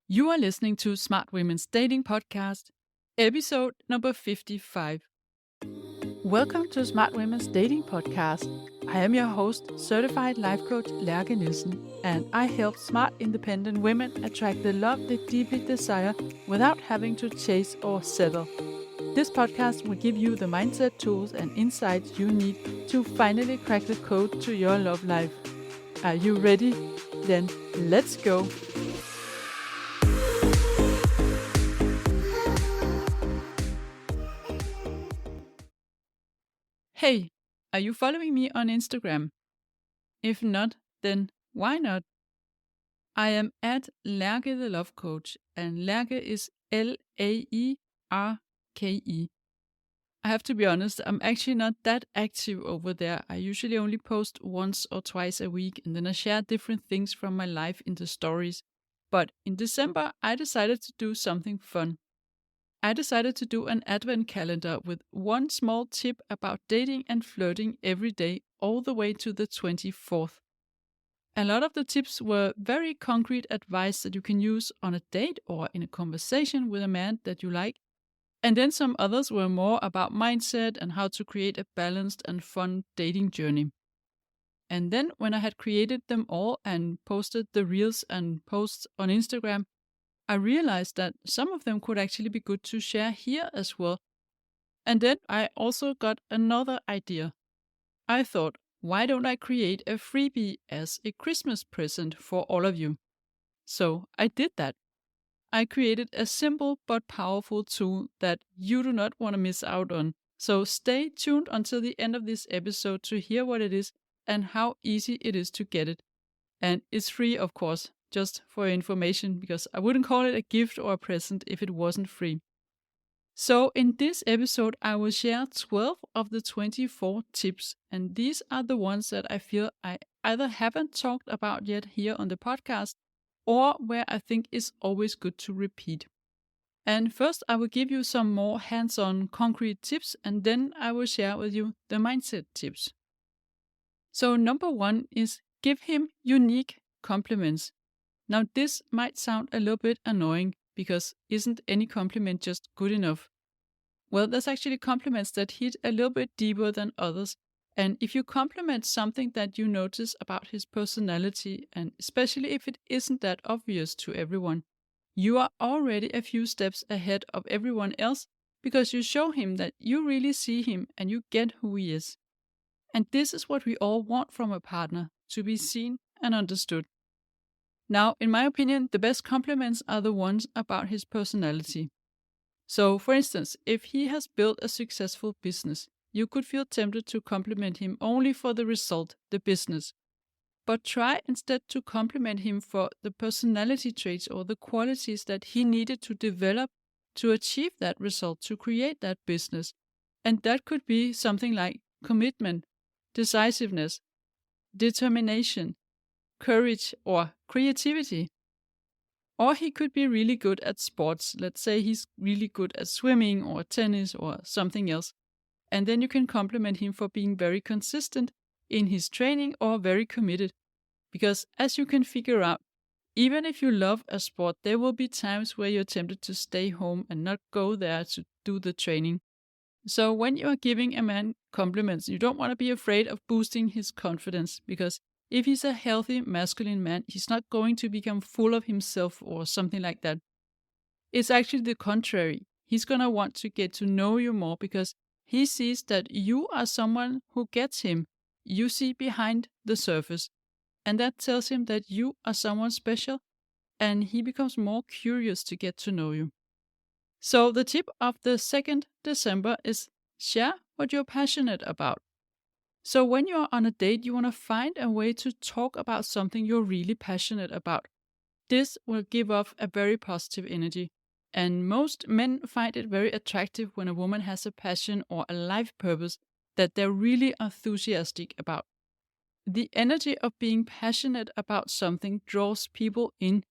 You are listening to Smart Women's Dating Podcast, episode number 55. Welcome to Smart Women's Dating Podcast. I am your host, certified life coach Lærke Nielsen, and I help smart, independent women attract the love they deeply desire without having to chase or settle. This podcast will give you the mindset tools and insights you need to finally crack the code to your love life. Are you ready? Then let's go! Hey, are you following me on Instagram? If not, then why not? I am at Lærke the Love Coach, and Lærke is Laerke. I have to be honest, I'm actually not that active over there. I usually only post once or twice a week, and then I share different things from my life in the stories. But in December, I decided to do something fun. I decided to do an advent calendar with one small tip about dating and flirting every day all the way to the 24th. A lot of the tips were very concrete advice that you can use on a date or in a conversation with a man that you like. And then some others were more about mindset and how to create a balanced and fun dating journey. And then when I had created them all and posted the reels and posts on Instagram, I realized that some of them could actually be good to share here as well. And then I also got another idea. I thought, why don't I create a freebie as a Christmas present for all of you? So I did that. I created a simple but powerful tool that you do not want to miss out on. So stay tuned until the end of this episode to hear what it is and how easy it is to get it. And it's free, of course, just for your information, because I wouldn't call it a gift or a present if it wasn't free. So in this episode, I will share 12 of the 24 tips, and these are the ones that I feel I either haven't talked about yet here on the podcast, or where I think is always good to repeat. And first, I will give you some more hands-on concrete tips, and then I will share with you the mindset tips. So number 1 is give him unique compliments. Now this might sound a little bit annoying because isn't any compliment just good enough? Well, there's actually compliments that hit a little bit deeper than others. And if you compliment something that you notice about his personality, and especially if it isn't that obvious to everyone, you are already a few steps ahead of everyone else because you show him that you really see him and you get who he is. And this is what we all want from a partner, to be seen and understood. Now, in my opinion, the best compliments are the ones about his personality. So, for instance, if he has built a successful business, you could feel tempted to compliment him only for the result, the business. But try instead to compliment him for the personality traits or the qualities that he needed to develop to achieve that result, to create that business. And that could be something like commitment, decisiveness, determination, courage, or creativity. Or he could be really good at sports. Let's say he's really good at swimming or tennis or something else. And then you can compliment him for being very consistent in his training or very committed. Because as you can figure out, even if you love a sport, there will be times where you're tempted to stay home and not go there to do the training. So when you are giving a man compliments, you don't want to be afraid of boosting his confidence, because if he's a healthy masculine man, he's not going to become full of himself or something like that. It's actually the contrary. He's going to want to get to know you more because he sees that you are someone who gets him. You see behind the surface. And that tells him that you are someone special, and he becomes more curious to get to know you. So the tip of the 2nd December is share what you're passionate about. So when you're on a date, you want to find a way to talk about something you're really passionate about. This will give off a very positive energy. And most men find it very attractive when a woman has a passion or a life purpose that they're really enthusiastic about. The energy of being passionate about something draws people in.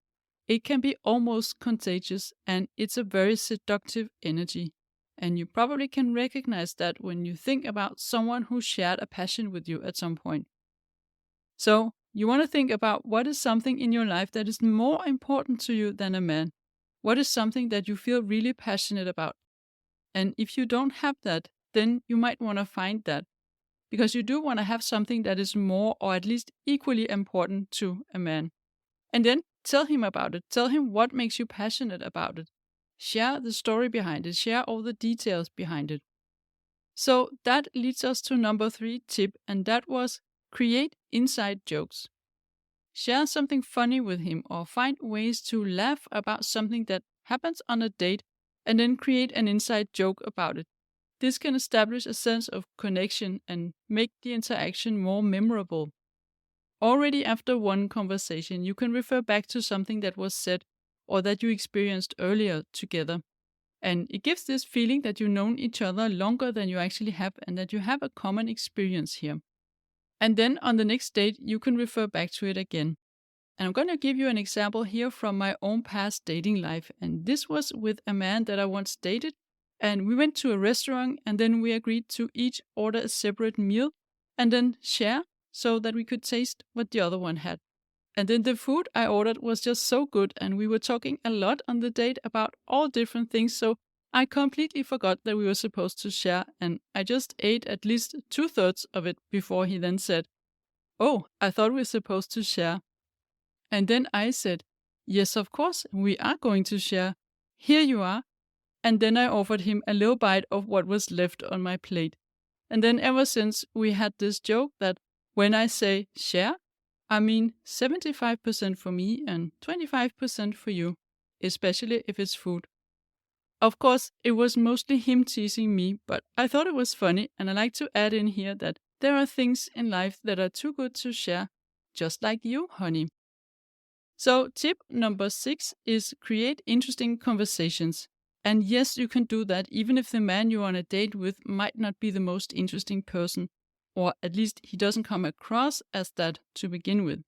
It can be almost contagious, and it's a very seductive energy. And you probably can recognize that when you think about someone who shared a passion with you at some point. So you want to think about what is something in your life that is more important to you than a man. What is something that you feel really passionate about? And if you don't have that, then you might want to find that, because you do want to have something that is more or at least equally important to a man. And then tell him about it. Tell him what makes you passionate about it. Share the story behind it. Share all the details behind it. So that leads us to number 3 tip, and that was create inside jokes. Share something funny with him or find ways to laugh about something that happens on a date and then create an inside joke about it. This can establish a sense of connection and make the interaction more memorable. Already after one conversation, you can refer back to something that was said or that you experienced earlier together. And it gives this feeling that you've known each other longer than you actually have and that you have a common experience here. And then on the next date, you can refer back to it again. And I'm going to give you an example here from my own past dating life. And this was with a man that I once dated. And we went to a restaurant and then we agreed to each order a separate meal and then share so that we could taste what the other one had. And then the food I ordered was just so good, and we were talking a lot on the date about all different things, so I completely forgot that we were supposed to share, and I just ate at least 2/3 of it before he then said, "Oh, I thought we were supposed to share." And then I said, "Yes, of course, we are going to share. Here you are." And then I offered him a little bite of what was left on my plate. And then ever since we had this joke that when I say share, I mean 75% for me and 25% for you, especially if it's food. Of course, it was mostly him teasing me, but I thought it was funny, and I like to add in here that there are things in life that are too good to share, just like you, honey. So, tip number 6 is create interesting conversations. And yes, you can do that even if the man you're on a date with might not be the most interesting person, or at least he doesn't come across as that to begin with.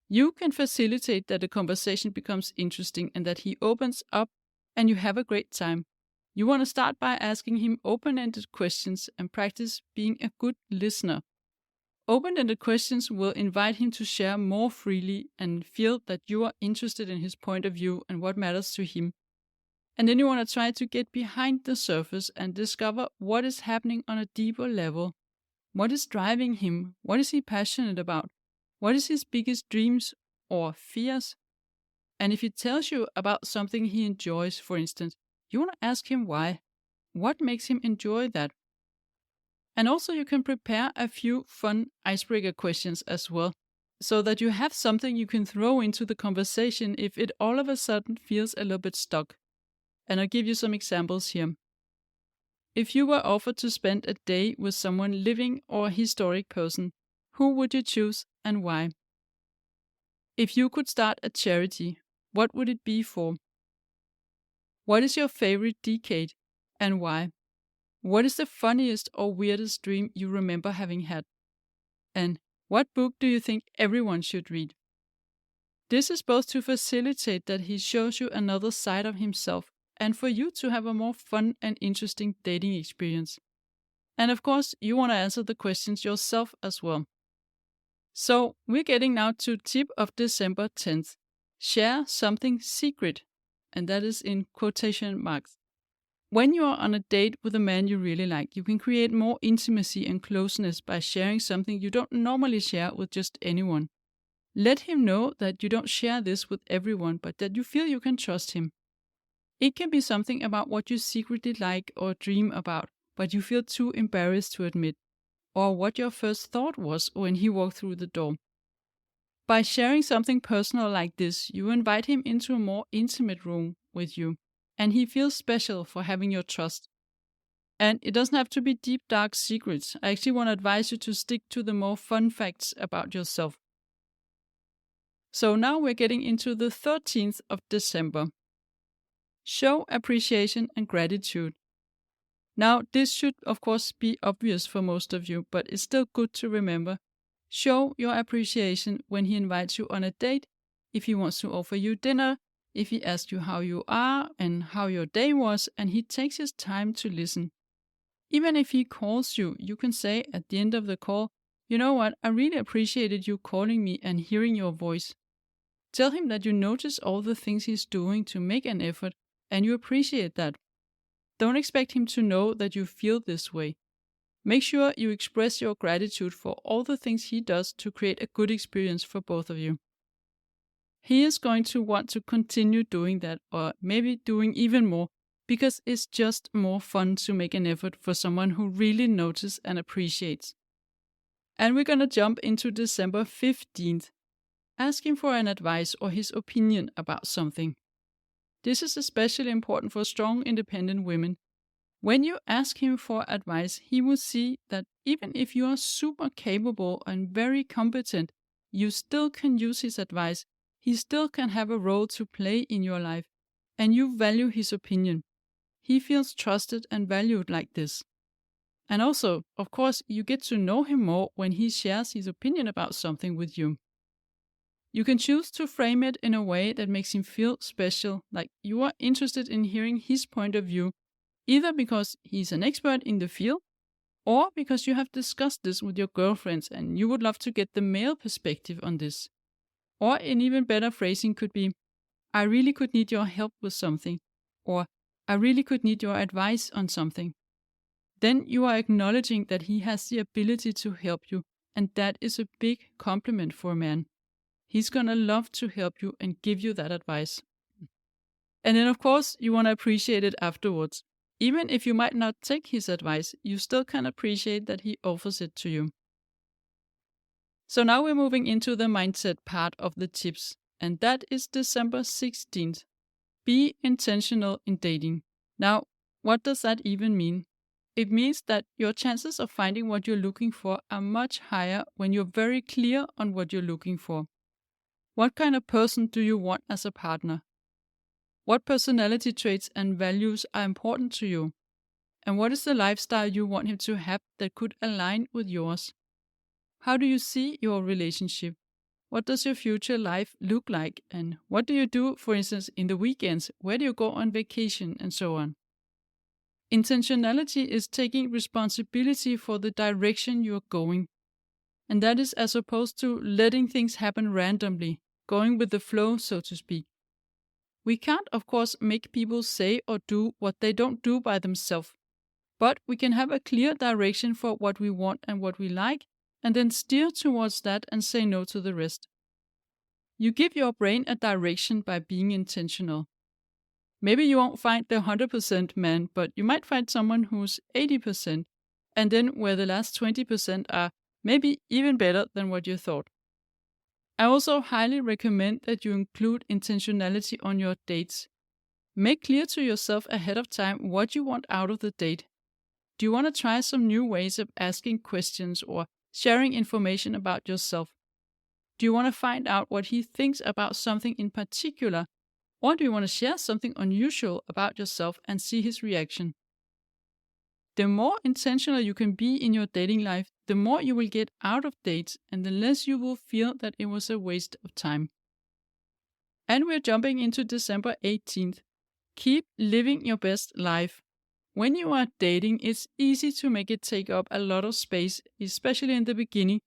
You can facilitate that the conversation becomes interesting and that he opens up and you have a great time. You want to start by asking him open-ended questions and practice being a good listener. Open-ended questions will invite him to share more freely and feel that you are interested in his point of view and what matters to him. And then you want to try to get behind the surface and discover what is happening on a deeper level. What is driving him? What is he passionate about? What is his biggest dreams or fears? And if he tells you about something he enjoys, for instance, you want to ask him why. What makes him enjoy that? And also you can prepare a few fun icebreaker questions as well, so that you have something you can throw into the conversation if it all of a sudden feels a little bit stuck. And I'll give you some examples here. If you were offered to spend a day with someone living or a historic person, who would you choose and why? If you could start a charity, what would it be for? What is your favorite decade and why? What is the funniest or weirdest dream you remember having had? And what book do you think everyone should read? This is both to facilitate that he shows you another side of himself and for you to have a more fun and interesting dating experience. And of course, you want to answer the questions yourself as well. So, we're getting now to tip of December 10th. Share something secret, and that is in quotation marks. When you are on a date with a man you really like, you can create more intimacy and closeness by sharing something you don't normally share with just anyone. Let him know that you don't share this with everyone, but that you feel you can trust him. It can be something about what you secretly like or dream about, but you feel too embarrassed to admit, or what your first thought was when he walked through the door. By sharing something personal like this, you invite him into a more intimate room with you, and he feels special for having your trust. And it doesn't have to be deep, dark secrets. I actually want to advise you to stick to the more fun facts about yourself. So now we're getting into the 13th of December. Show appreciation and gratitude. Now, this should of course be obvious for most of you, but it's still good to remember. Show your appreciation when he invites you on a date, if he wants to offer you dinner, if he asks you how you are and how your day was, and he takes his time to listen. Even if he calls you, you can say at the end of the call, You know what? I really appreciated you calling me and hearing your voice. Tell him that you notice all the things he's doing to make an effort and you appreciate that. Don't expect him to know that you feel this way. Make sure you express your gratitude for all the things he does to create a good experience for both of you. He is going to want to continue doing that, or maybe doing even more, because it's just more fun to make an effort for someone who really notices and appreciates. And we're going to jump into December 15th. Ask him for an advice or his opinion about something. This is especially important for strong, independent women. When you ask him for advice, he will see that even if you are super capable and very competent, you still can use his advice. He still can have a role to play in your life, and you value his opinion. He feels trusted and valued like this. And also, of course, you get to know him more when he shares his opinion about something with you. You can choose to frame it in a way that makes him feel special, like you are interested in hearing his point of view, either because he's an expert in the field, or because you have discussed this with your girlfriends and you would love to get the male perspective on this. Or an even better phrasing could be, I really could need your help with something, or I really could need your advice on something. Then you are acknowledging that he has the ability to help you, and that is a big compliment for a man. He's gonna love to help you and give you that advice. And then, of course, you want to appreciate it afterwards. Even if you might not take his advice, you still can appreciate that he offers it to you. So now we're moving into the mindset part of the tips, and that is December 16th. Be intentional in dating. Now, what does that even mean? It means that your chances of finding what you're looking for are much higher when you're very clear on what you're looking for. What kind of person do you want as a partner? What personality traits and values are important to you? And what is the lifestyle you want him to have that could align with yours? How do you see your relationship? What does your future life look like? And what do you do, for instance, in the weekends? Where do you go on vacation? And so on. Intentionality is taking responsibility for the direction you're going. And that is as opposed to letting things happen randomly, going with the flow, so to speak. We can't, of course, make people say or do what they don't do by themselves, but we can have a clear direction for what we want and what we like, and then steer towards that and say no to the rest. You give your brain a direction by being intentional. Maybe you won't find the 100% man, but you might find someone who's 80%, and then where the last 20% are maybe even better than what you thought. I also highly recommend that you include intentionality on your dates. Make clear to yourself ahead of time what you want out of the date. Do you want to try some new ways of asking questions or sharing information about yourself? Do you want to find out what he thinks about something in particular, or do you want to share something unusual about yourself and see his reaction? The more intentional you can be in your dating life, the more you will get out of dates and the less you will feel that it was a waste of time. And we're jumping into December 18th. Keep living your best life. When you are dating, it's easy to make it take up a lot of space, especially in the beginning,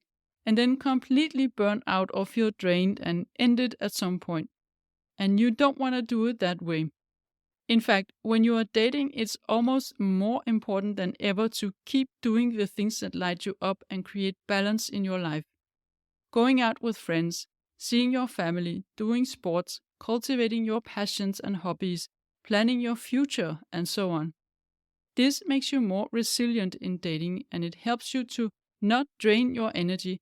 and then completely burn out or feel drained and end it at some point. And you don't want to do it that way. In fact, when you are dating, it's almost more important than ever to keep doing the things that light you up and create balance in your life. Going out with friends, seeing your family, doing sports, cultivating your passions and hobbies, planning your future, and so on. This makes you more resilient in dating, and it helps you to not drain your energy,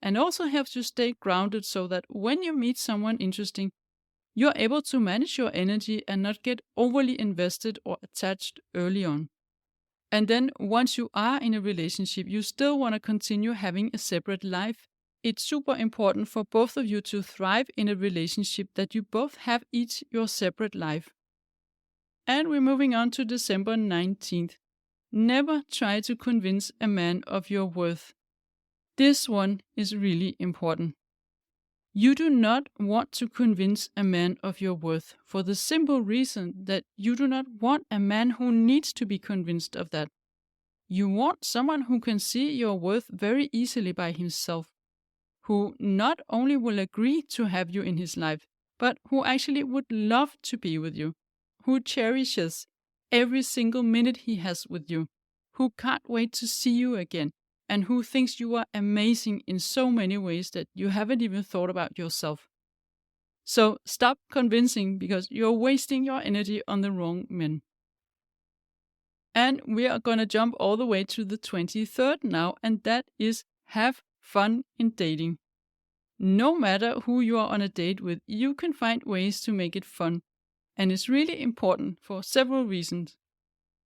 and also helps you stay grounded so that when you meet someone interesting, you're able to manage your energy and not get overly invested or attached early on. And then once you are in a relationship, you still want to continue having a separate life. It's super important for both of you to thrive in a relationship that you both have each your separate life. And we're moving on to December 19th. Never try to convince a man of your worth. This one is really important. You do not want to convince a man of your worth for the simple reason that you do not want a man who needs to be convinced of that. You want someone who can see your worth very easily by himself, who not only will agree to have you in his life, but who actually would love to be with you, who cherishes every single minute he has with you, who can't wait to see you again, and who thinks you are amazing in so many ways that you haven't even thought about yourself. So stop convincing, because you're wasting your energy on the wrong men. And we are going to jump all the way to the 23rd now, and that is have fun in dating. No matter who you are on a date with, you can find ways to make it fun. And it's really important for several reasons.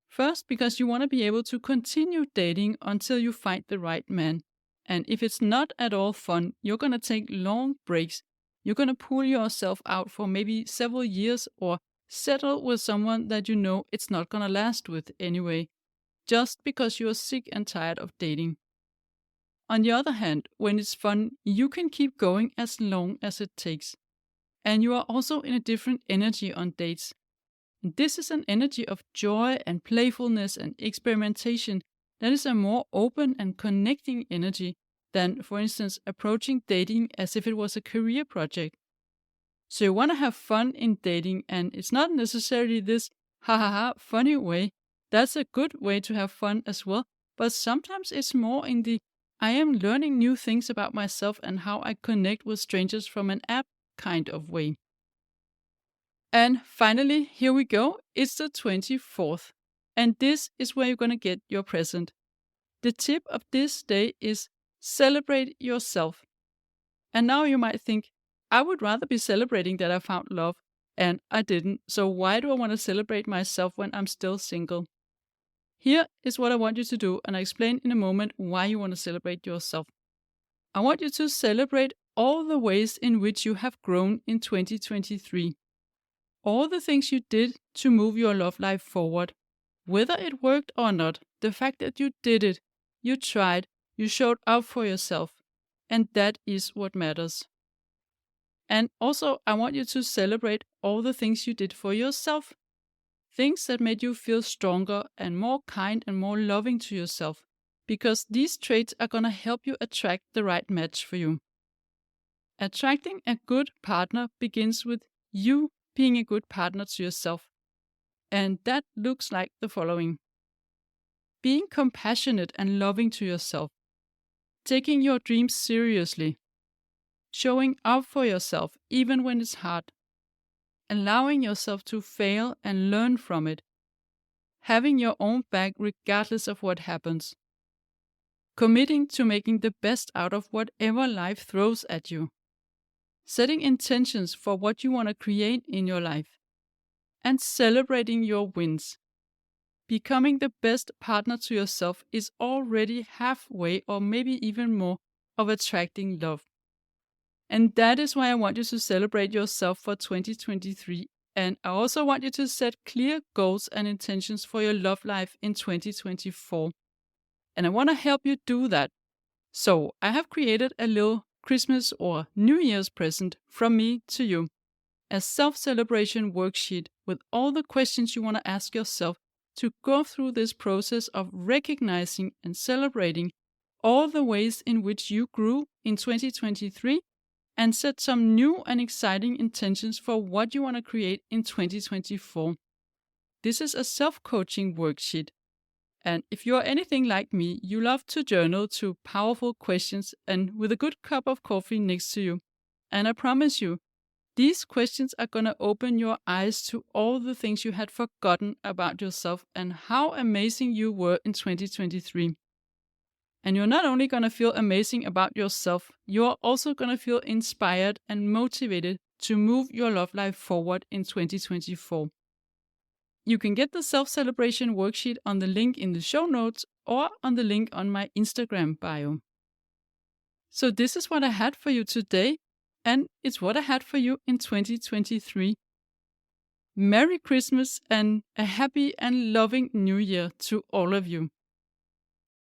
First, because you want to be able to continue dating until you find the right man. And if it's not at all fun, you're going to take long breaks. You're going to pull yourself out for maybe several years, or settle with someone that you know it's not going to last with anyway, just because you're sick and tired of dating. On the other hand, when it's fun, you can keep going as long as it takes. And you are also in a different energy on dates. This is an energy of joy and playfulness and experimentation that is a more open and connecting energy than, for instance, approaching dating as if it was a career project. So you want to have fun in dating, and it's not necessarily this ha ha ha funny way. That's a good way to have fun as well, but sometimes it's more in the I am learning new things about myself and how I connect with strangers from an app kind of way. And finally, here we go. It's the 24th. And this is where you're going to get your present. The tip of this day is celebrate yourself. And now you might think, I would rather be celebrating that I found love, and I didn't. So why do I want to celebrate myself when I'm still single? Here is what I want you to do, and I explain in a moment why you want to celebrate yourself. I want you to celebrate all the ways in which you have grown in 2023. All the things you did to move your love life forward. Whether it worked or not, the fact that you did it, you tried, you showed up for yourself, and that is what matters. And also, I want you to celebrate all the things you did for yourself. Things that made you feel stronger and more kind and more loving to yourself, because these traits are going to help you attract the right match for you. Attracting a good partner begins with you being a good partner to yourself. And that looks like the following: being compassionate and loving to yourself, taking your dreams seriously, showing up for yourself even when it's hard, allowing yourself to fail and learn from it, having your own back regardless of what happens, committing to making the best out of whatever life throws at you, setting intentions for what you want to create in your life, and celebrating your wins. Becoming the best partner to yourself is already halfway, or maybe even more, of attracting love. And that is why I want you to celebrate yourself for 2023. And I also want you to set clear goals and intentions for your love life in 2024. And I want to help you do that. So I have created a little Christmas or New Year's present from me to you. A self-celebration worksheet with all the questions you want to ask yourself to go through this process of recognizing and celebrating all the ways in which you grew in 2023, and set some new and exciting intentions for what you want to create in 2024. This is a self-coaching worksheet. And if you're anything like me, you love to journal to powerful questions and with a good cup of coffee next to you. And I promise you, these questions are going to open your eyes to all the things you had forgotten about yourself and how amazing you were in 2023. And you're not only going to feel amazing about yourself, you're also going to feel inspired and motivated to move your love life forward in 2024. You can get the self-celebration worksheet on the link in the show notes or on the link on my Instagram bio. So this is what I had for you today, and it's what I had for you in 2023. Merry Christmas and a happy and loving New Year to all of you.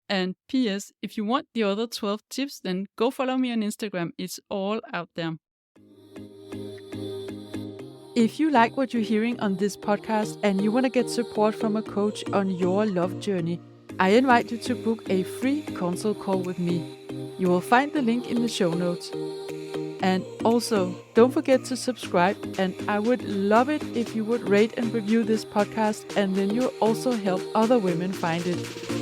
And P.S. if you want the other 12 tips, then go follow me on Instagram. It's all out there. If you like what you're hearing on this podcast and you want to get support from a coach on your love journey, I invite you to book a free consult call with me. You will find the link in the show notes. And also, don't forget to subscribe, and I would love it if you would rate and review this podcast, and then you'll also help other women find it.